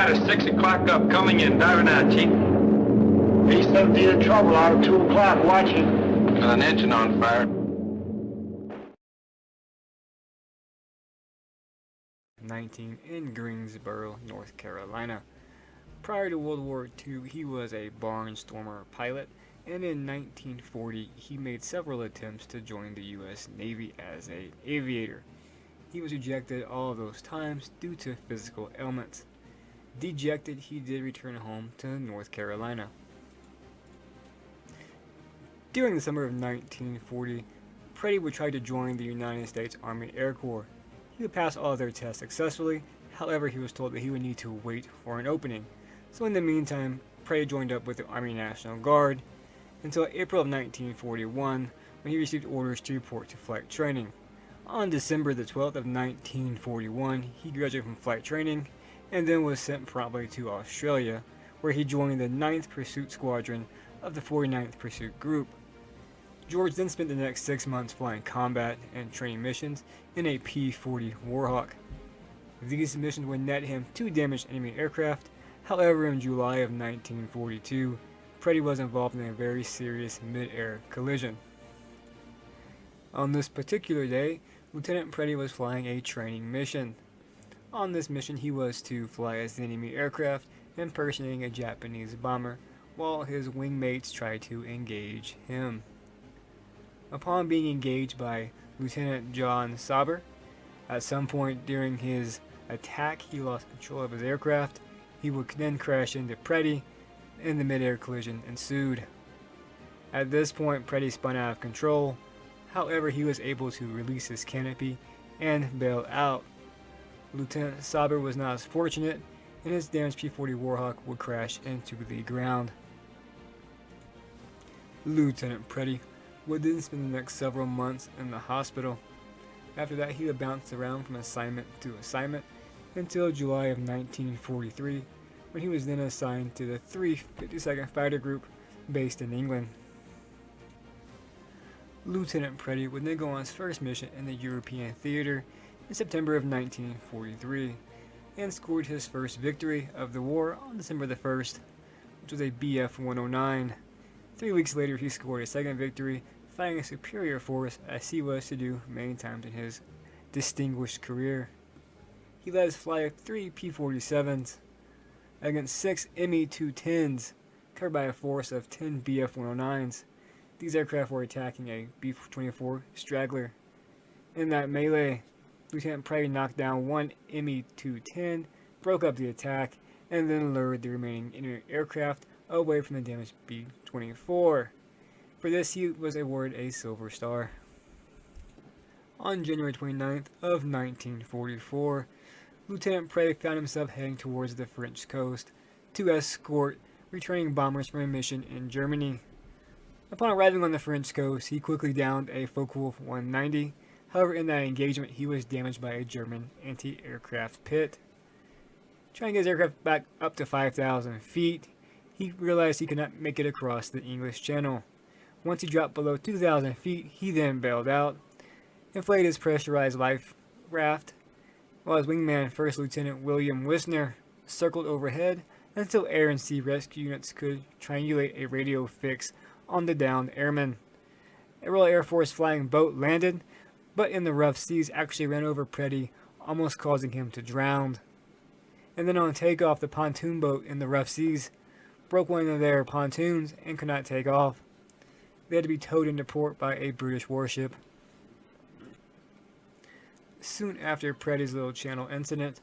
rider 6 o'clock up, coming in, diving out, Chief. He's 70 in trouble out of 2 o'clock, watching. An engine on fire. 19 in Greensboro, North Carolina. Prior to World War II, he was a barnstormer pilot, and in 1940 he made several attempts to join the U.S. Navy as an aviator. He was rejected all of those times due to physical ailments. Dejected, he did return home to North Carolina. During the summer of 1940, Preddy would try to join the United States Army Air Corps. He would pass all their tests successfully, however he was told that he would need to wait for an opening. So in the meantime, Preddy joined up with the Army National Guard until April of 1941, when he received orders to report to flight training. On December the 12th of 1941, he graduated from flight training and then was sent promptly to Australia, where he joined the 9th Pursuit Squadron of the 49th Pursuit Group. George then spent the next 6 months flying combat and training missions in a P-40 Warhawk. These missions would net him 2 damaged enemy aircraft. However, in July of 1942, Preddy was involved in a very serious mid-air collision. On this particular day, Lieutenant Preddy was flying a training mission. On this mission, he was to fly as the enemy aircraft, impersonating a Japanese bomber, while his wingmates tried to engage him. Upon being engaged by Lieutenant John Sauber, at some point during his attack he lost control of his aircraft. He would then crash into Preddy, and the mid-air collision ensued. At this point, Preddy spun out of control. However, he was able to release his canopy and bail out. Lieutenant Sauber was not as fortunate, and his damaged P-40 Warhawk would crash into the ground. Lieutenant Preddy would then spend the next several months in the hospital. After that, he would bounce around from assignment to assignment until July of 1943, when he was then assigned to the 352nd Fighter Group based in England. Lieutenant Preddy would then go on his first mission in the European theater in September of 1943 and scored his first victory of the war on December the 1st, which was a BF-109. 3 weeks later, he scored a second victory, fighting a superior force as he was to do many times in his distinguished career. He led his flight of 3 P-47s against 6 Me-210s, covered by a force of 10 BF-109s. These aircraft were attacking a B-24 Straggler. In that melee, Lieutenant Preddy knocked down 1 Me-210, broke up the attack, and then lured the remaining enemy aircraft away from the damaged B-24. For this, he was awarded a Silver Star. On January 29th of 1944, Lieutenant Preddy found himself heading towards the French coast to escort returning bombers from a mission in Germany. Upon arriving on the French coast, he quickly downed a Focke-Wulf 190. However, in that engagement, he was damaged by a German anti-aircraft pit. Trying to get his aircraft back up to 5,000 feet, he realized he could not make it across the English Channel. Once he dropped below 2,000 feet, he then bailed out, inflated his pressurized life raft, while his wingman, First Lieutenant William Wisner, circled overhead until air and sea rescue units could triangulate a radio fix on the downed airman. A Royal Air Force flying boat landed, but in the rough seas actually ran over Preddy, almost causing him to drown. And then on takeoff, the pontoon boat in the rough seas broke one of their pontoons and could not take off. They had to be towed into port by a British warship. Soon after Preddy's Little Channel incident,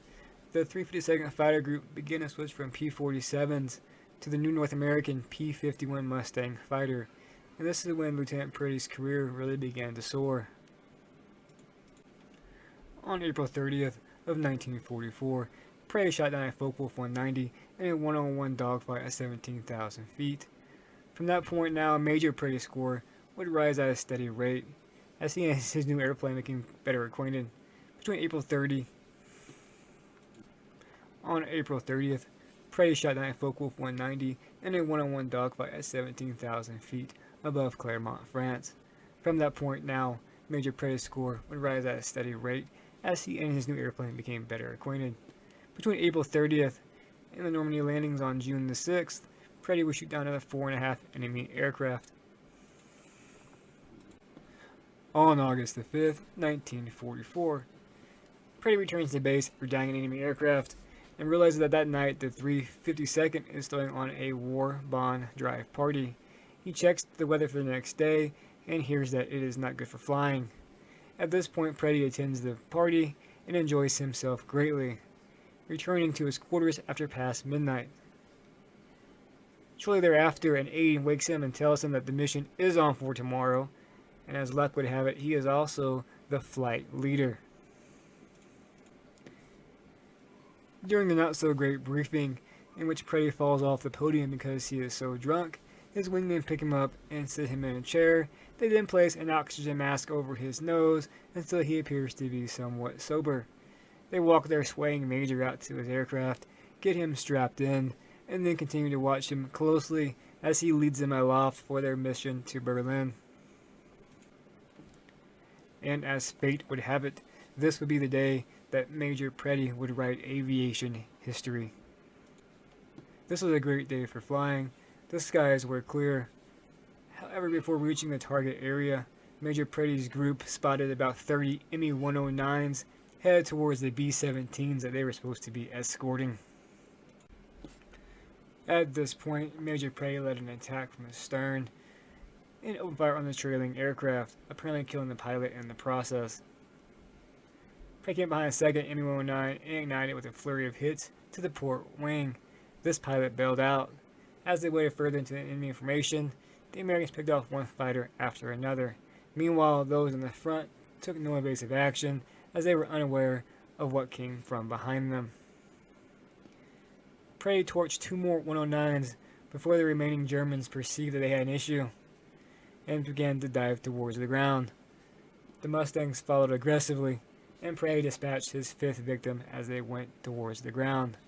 the 352nd Fighter Group began to switch from P-47s to the new North American P-51 Mustang fighter, and this is when Lieutenant Preddy's career really began to soar. On April 30th of 1944, Preddy shot down a Focke-Wulf 190 in a one-on-one dogfight at 17,000 feet. From that point now, Major Preddy's score would rise at a steady rate, as he and his new airplane became better acquainted. On April 30th, Preddy shot down a Focke-Wulf 190 in a one-on-one dogfight at 17,000 feet above Clermont, France. From that point now, Major Preddy's score would rise at a steady rate as he and his new airplane became better acquainted. Between April 30th In the Normandy landings on June the 6th, Preddy would shoot down another 4.5 enemy aircraft. On August the 5th, 1944, Preddy returns to base for dying an enemy aircraft and realizes that night the 352nd is throwing on a war bond drive party. He checks the weather for the next day and hears that it is not good for flying. At this point, Preddy attends the party and enjoys himself greatly, returning to his quarters after past midnight. Shortly thereafter, an aide wakes him and tells him that the mission is on for tomorrow, and as luck would have it, he is also the flight leader. During the not-so-great briefing, in which Preddy falls off the podium because he is so drunk, his wingmen pick him up and sit him in a chair. They then place an oxygen mask over his nose until he appears to be somewhat sober. They walk their swaying Major out to his aircraft, get him strapped in, and then continue to watch him closely as he leads them aloft for their mission to Berlin. And as fate would have it, this would be the day that Major Preddy would write aviation history. This was a great day for flying. The skies were clear. However, before reaching the target area, Major Preddy's group spotted about 30 Me-109s headed towards the B-17s that they were supposed to be escorting. At this point, Major Preddy led an attack from the stern and opened fire on the trailing aircraft, apparently killing the pilot in the process. Preddy came behind a second Me-109 and ignited with a flurry of hits to the port wing. This pilot bailed out. As they waited further into the enemy formation, the Americans picked off one fighter after another. Meanwhile, those in the front took no evasive action as they were unaware of what came from behind them. Preddy torched two more 109s before the remaining Germans perceived that they had an issue and began to dive towards the ground. The Mustangs followed aggressively, and Preddy dispatched his fifth victim as they went towards the ground.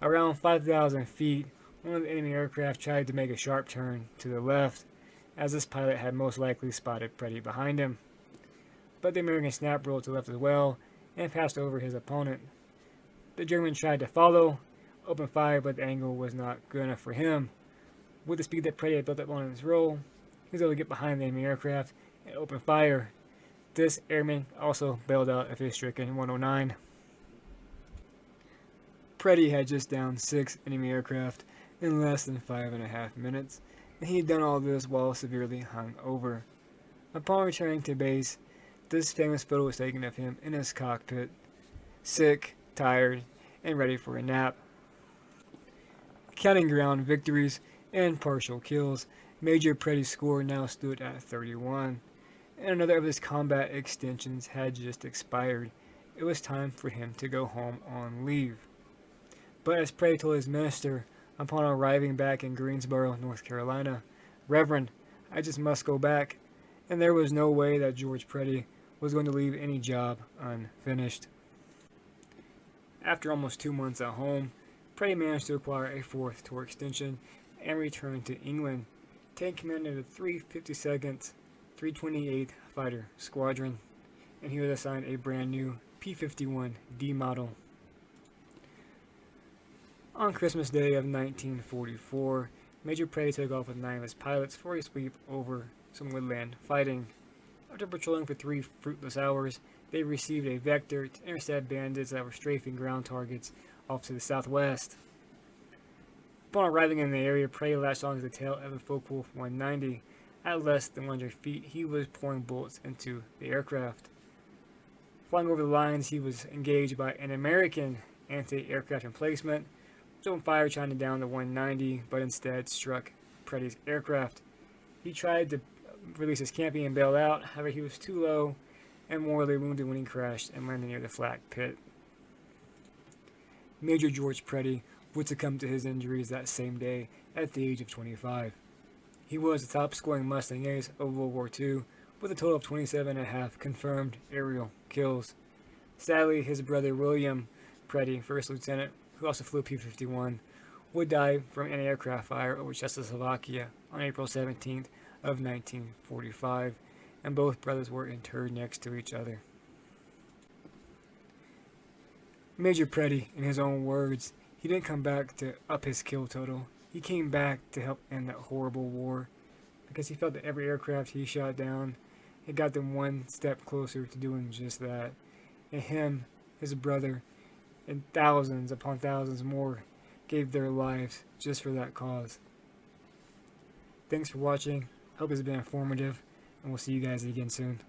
Around 5,000 feet, one of the enemy aircraft tried to make a sharp turn to the left, as this pilot had most likely spotted Preddy behind him. But the American snap rolled to the left as well, and passed over his opponent. The German tried to follow, opened fire, but the angle was not good enough for him. With the speed that Preddy had built up on his roll, he was able to get behind the enemy aircraft and open fire. This airman also bailed out of his stricken 109. Preddy had just downed 6 enemy aircraft in less than 5.5 minutes, and he had done all this while severely hung over. Upon returning to base, this famous photo was taken of him in his cockpit, sick, tired, and ready for a nap. Counting ground victories and partial kills, Major Preddy's score now stood at 31, and another of his combat extensions had just expired. It was time for him to go home on leave. But as Preddy told his minister upon arriving back in Greensboro, North Carolina, "Reverend, I just must go back," and there was no way that George Preddy was going to leave any job unfinished. After almost 2 months at home, Preddy managed to acquire a 4th tour extension and returned to England, taking command of the 352nd 328th Fighter Squadron, and he was assigned a brand new P-51D model. On Christmas Day of 1944, Major Preddy took off with 9 of his pilots for a sweep over some woodland fighting. After patrolling for 3 fruitless hours, they received a vector to intercept bandits that were strafing ground targets off to the southwest. Upon arriving in the area, Preddy latched onto the tail of a Focke-Wulf 190. At less than 100 feet, he was pouring bullets into the aircraft. Flying over the lines, he was engaged by an American anti-aircraft emplacement, which opened fire trying to down the 190, but instead struck Preddy's aircraft. He tried to release his camping and bailed out, however he was too low and mortally wounded when he crashed and landed near the flak pit. Major George Preddy would succumb to his injuries that same day at the age of 25. He was the top-scoring Mustang ace of World War II, with a total of 27.5 confirmed aerial kills. Sadly, his brother William Preddy, first lieutenant, who also flew P-51, would die from anti-aircraft fire over Czechoslovakia on April 17th of 1945, and both brothers were interred next to each other. Major Preddy, in his own words, He didn't come back to up his kill total. He came back to help end that horrible war because he felt that every aircraft he shot down, it got them one step closer to doing just that. And him, his brother, and thousands upon thousands more gave their lives just for that cause. Thanks for watching. Hope it's been informative, and we'll see you guys again soon.